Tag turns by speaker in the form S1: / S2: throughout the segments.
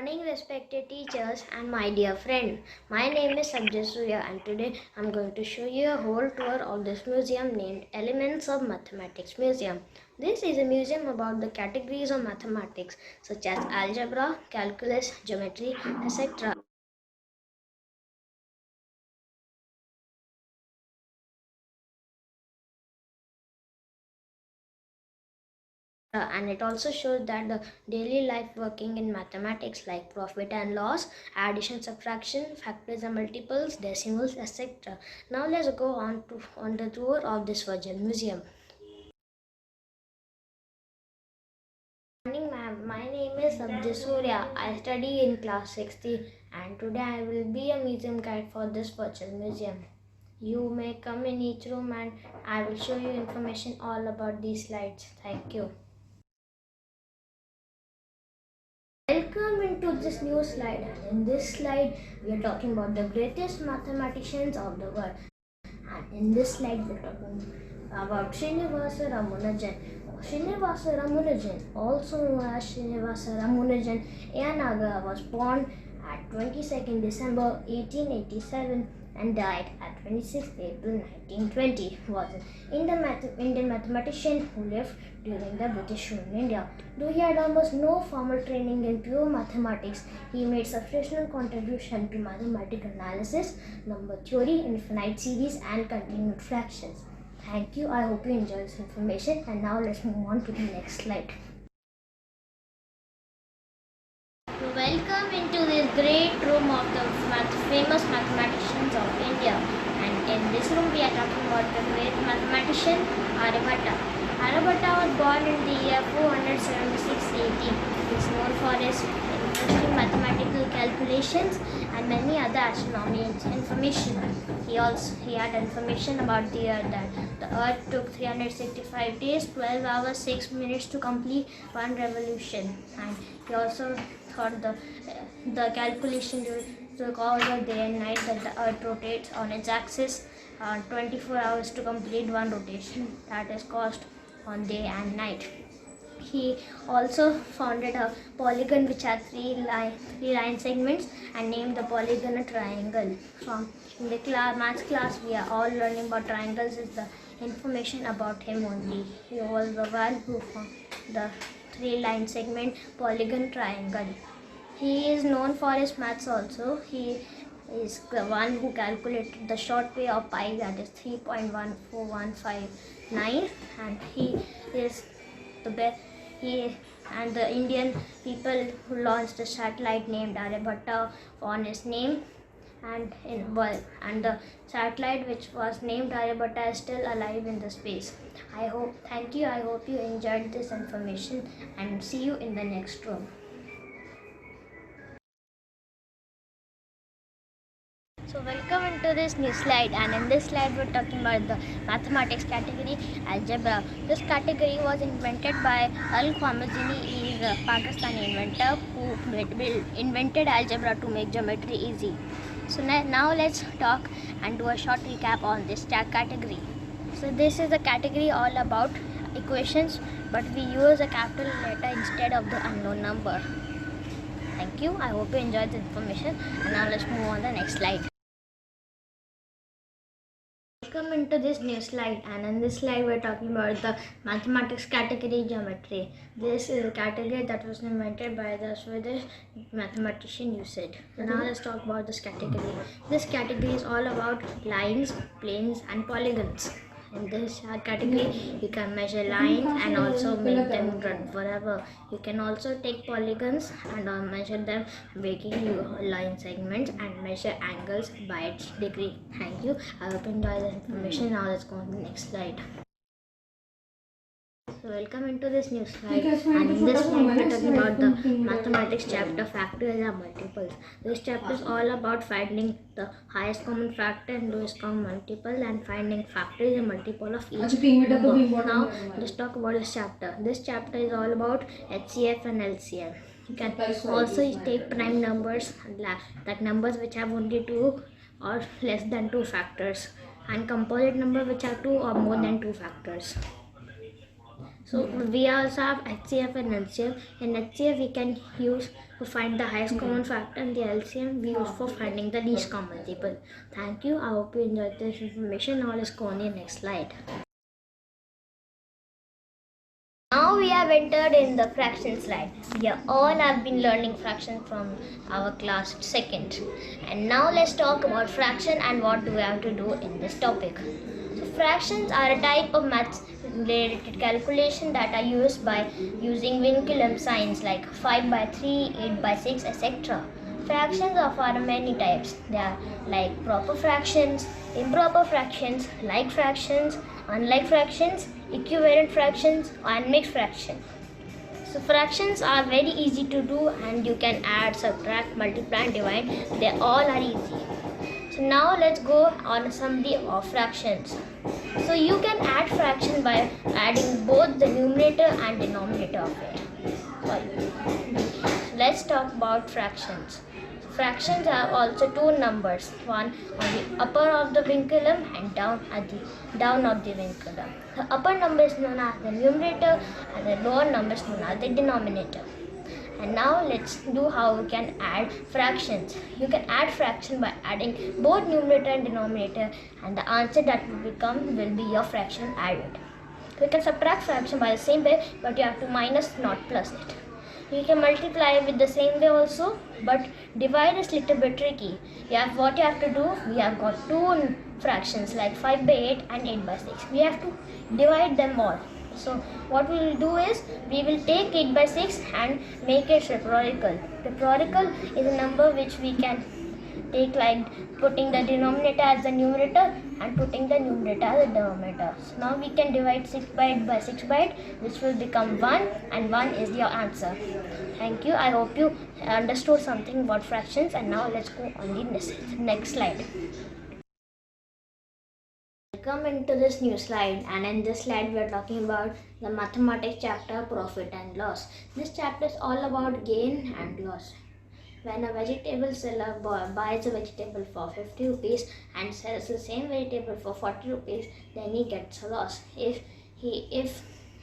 S1: Morning, respected teachers and my dear friend. My name is Sanjay Surya and today I'm going to show you a whole tour of this museum named Elements of Mathematics Museum. This is a museum about the categories of mathematics such as algebra, calculus, geometry, etc. And it also shows that the daily life working in mathematics like profit and loss, addition, subtraction, factors and multiples, decimals, etc. Now let's go on the tour of this virtual museum. Good morning, ma'am. My name is Sabji Surya. I study in class 60 and today I will be a museum guide for this virtual museum. You may come in each room and I will show you information all about these slides. Thank you. Welcome into this new slide. In this slide, we are talking about the greatest mathematicians of the world. And in this slide, we are talking about Srinivasa Ramanujan. Srinivasa Ramanujan, also known as Srinivasa Ramanujan Ayanaga, was born at 22nd December 1887 and died at 26th April 1920. Was an Indian mathematician who lived during the British rule in India. Though he had almost no formal training in pure mathematics, he made substantial contribution to mathematical analysis, number theory, infinite series, and continued fractions. Thank you. I hope you enjoyed this information. And now let's move on to the next slide. Welcome into this great room of the famous mathematicians of India. And in this room we are talking about the great mathematician Aryabhatta. Aryabhatta was born in the year 476 AD. He is known for his interesting mathematical calculations and many other astronomical information. He had information about the Earth that the Earth took 365 days, 12 hours, 6 minutes to complete one revolution. And he also thought the calculation took all the day and night that the Earth rotates on its axis 24 hours to complete one rotation that is caused on day and night. He also founded a polygon which had three line segments and named the polygon a triangle. From in the maths class, we are all learning about triangles. Is the information about him only. He was the one who found the three line segment polygon triangle. He is known for his maths also. He is the one who calculated the short way of pi, that is 3.14159, and he is the best. He and the Indian people who launched the satellite named Aryabhatta on his name, and the satellite which was named Aryabhatta is still alive in the space. Thank you. I hope you enjoyed this information and see you in the next room. So welcome into this new slide, and in this slide we're talking about the mathematics category, algebra. This category was invented by Al-Khwarizmi. He is a Pakistani inventor who invented algebra to make geometry easy. So now let's talk and do a short recap on this category. So this is the category all about equations, but we use a capital letter instead of the unknown number. Thank you. I hope you enjoyed the information, and now let's move on to the next slide. Welcome into this new slide, and in this slide we're talking about the mathematics category, geometry. This is a category that was invented by the Swedish mathematician Euclid. So now let's talk about this category. This category is all about lines, planes and polygons. In this category you can measure lines and also make them run forever. You can also take polygons and measure them, making line segments and measure angles by its degree. Thank you. I hope you enjoy the information. Now let's go on to the next slide. So welcome into this new slide, and in this slide we're talking about the mathematics chapter, factors and multiples. This chapter is all about finding the highest common factor and lowest common multiple and finding factors and multiple of each number. Now let's talk about this chapter. This chapter is all about HCF and LCM. You can also take prime numbers, that numbers which have only two or less than two factors, and composite number which have two or more than two factors. So we also have HCF and LCM. In HCF we can use to find the highest common factor, and the LCM we use for finding the least common multiple. Thank you. I hope you enjoyed this information. Now let's go on the next slide. Now we have entered in the fraction slide. We all have been learning fraction from our class second. And now let's talk about fraction and what do we have to do in this topic. So fractions are a type of maths related calculation that are used by using vinculum signs like 5 by 3, 8 by 6, etc. Fractions are many types. They are like proper fractions, improper fractions, like fractions, unlike fractions, equivalent fractions, and mixed fractions. So fractions are very easy to do, and you can add, subtract, multiply, and divide. They all are easy. So now let's go on assembly of fractions. So you can add fraction by adding both the numerator and denominator of it. Let's talk about fractions. Fractions have also two numbers, one on the upper of the vinculum and down of the vinculum. The upper number is known as the numerator and the lower number is known as the denominator. And now let's do how we can add fractions. You can add fraction by adding both numerator and denominator, and the answer that will be your fraction added. You can subtract fraction by the same way, but you have to minus, not plus it. You can multiply with the same way also, but divide is little bit tricky. What you have to do, we have got two fractions like 5 by 8 and 8 by 6. We have to divide them all. So what we will do is, we will take 8 by 6 and make it reciprocal. Reciprocal is a number which we can take like putting the denominator as the numerator and putting the numerator as the denominator. So now we can divide 6 by 8 by 6 by 8, which will become 1, and 1 is your answer. Thank you. I hope you understood something about fractions, and now let's go on the next slide. Welcome into this new slide, and in this slide we are talking about the mathematics chapter, profit and loss. This chapter is all about gain and loss. When a vegetable seller buys a vegetable for 50 rupees and sells the same vegetable for 40 rupees, then he gets a loss. If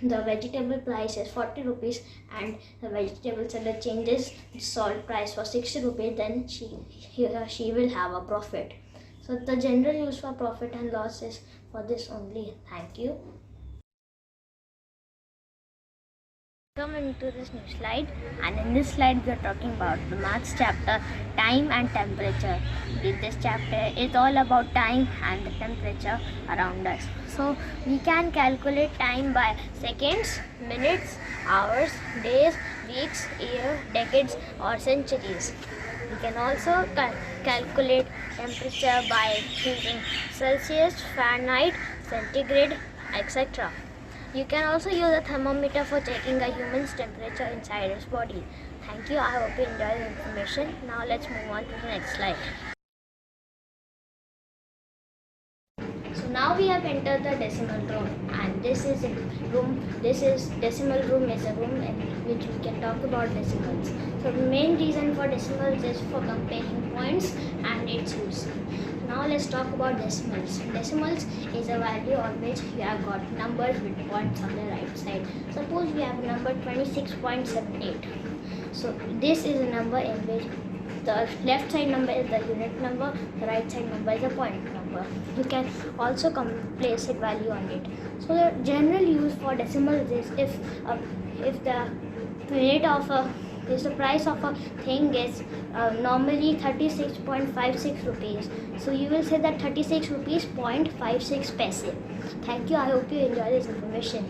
S1: the vegetable price is 40 rupees and the vegetable seller changes the salt price for 60 rupees, then he or she will have a profit. So the general use for profit and loss is for this only. Thank you. Come into this new slide, and in this slide we are talking about the maths chapter, time and temperature. This chapter is all about time and the temperature around us. So we can calculate time by seconds, minutes, hours, days, weeks, year, decades or centuries. We can also calculate temperature by using Celsius, Fahrenheit, centigrade, etc. You can also use a thermometer for checking a human's temperature inside his body. Thank you. I hope you enjoyed the information. Now let's move on to the next slide. So now we have entered the decimal room, and this is a room. Decimal room is a room in which we can talk about decimals. So the main reason for decimals is for comparing points and its use. Now let's talk about decimals. Decimals is a value on which you have got numbers with points on the right side. Suppose we have a number 26.78. So this is a number in which the left side number is the unit number, the right side number is the point number. You can also place a value on it. So the general use for decimals is if the unit of the price of a thing is normally 36.56 rupees. So you will say that 36 rupees 0.56 paise. Thank you. I hope you enjoy this information.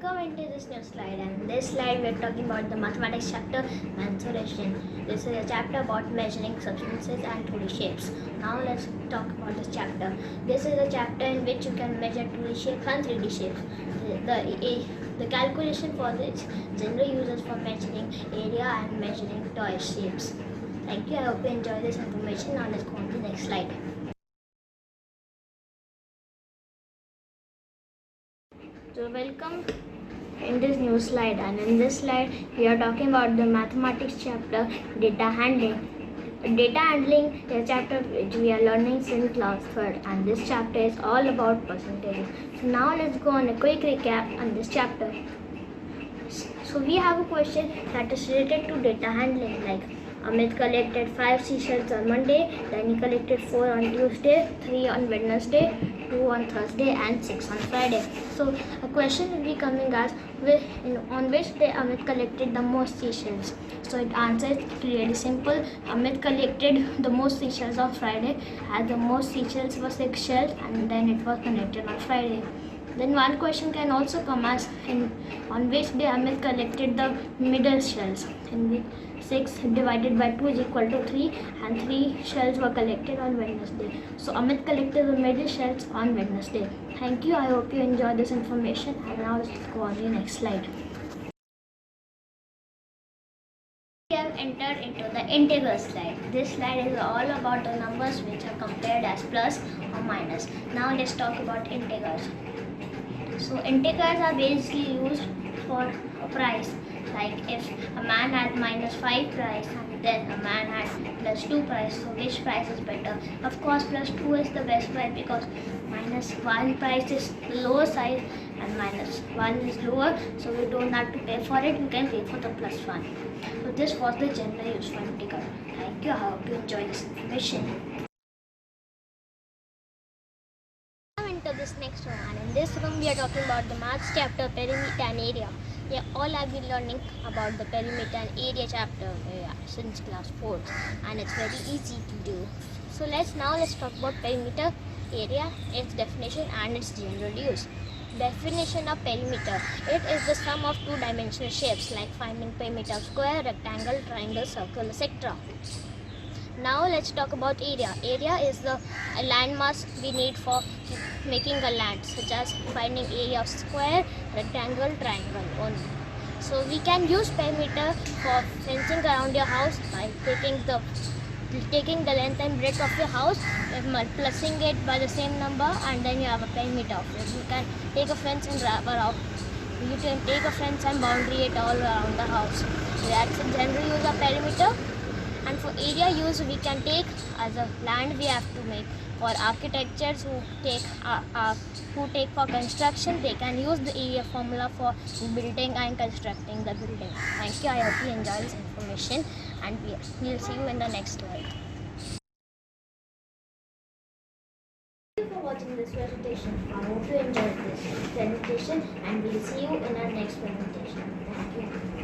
S1: Come into this new slide, and in this slide we are talking about the mathematics chapter, mensuration. This is a chapter about measuring substances and 2D shapes. Now let's talk about this chapter. This is a chapter in which you can measure 2D shapes and 3D shapes. The calculation for this general uses for measuring area and measuring toy shapes. Thank you. I hope you enjoy this information. Now let's go on to the next slide. So welcome in this new slide, and in this slide we are talking about the mathematics chapter, data handling. Data handling is a chapter which we are learning since class 3rd, and this chapter is all about percentages. So now let's go on a quick recap on this chapter. So we have a question that is related to data handling, like Amit collected 5 seashells on Monday, then he collected 4 on Tuesday, 3 on Wednesday, 2 on Thursday and 6 on Friday. So a question will be coming as on which day Amit collected the most seashells. So it answers really simple. Amit collected the most seashells on Friday, as the most seashells were 6 shells, and then it was collected on Friday. Then one question can also come as on which day Amit collected the middle shells. In the 6 divided by 2 is equal to 3, and 3 shells were collected on Wednesday. So Amit collected the middle shells on Wednesday. Thank you. I hope you enjoyed this information, and now let's go on the next slide. We have entered into the integral slide. This slide is all about the numbers which are compared as plus or minus. Now let's talk about integers. So integers are basically used for a price. Like if a man had -5 price and then a man had +2 price, so which price is better? Of course +2 is the best price, because -1 price is the lower side and -1 is lower, so we don't have to pay for it, we can pay for the +1. So this was the general use for integer. Thank you. I hope you enjoy this information. Into this next one, and in this room we are talking about the maths chapter, perimeter and area. We all have been learning about the perimeter and area chapter since class 4th, and it's very easy to do. So let's talk about perimeter, area, its definition and its general use. Definition of perimeter: it is the sum of two-dimensional shapes, like finding perimeter of square, rectangle, triangle, circle, etc. Now let's talk about area. Area is the landmass we need for making a land, such as finding area of square, rectangle, triangle only. So we can use perimeter for fencing around your house by taking the length and breadth of your house, multiplying it by the same number, and then you have a perimeter of it. You can take a fence and wrap around. You can take a fence and boundary it all around the house. That's the general use of perimeter. And for area use, we can take as a land we have to make. For architects who take for construction, they can use the area formula for building and constructing the building. Thank you. I hope you enjoy this information, and we'll see you in the next slide. Thank you for watching this presentation. I hope you enjoyed this presentation, and we'll see you in our next presentation. Thank you.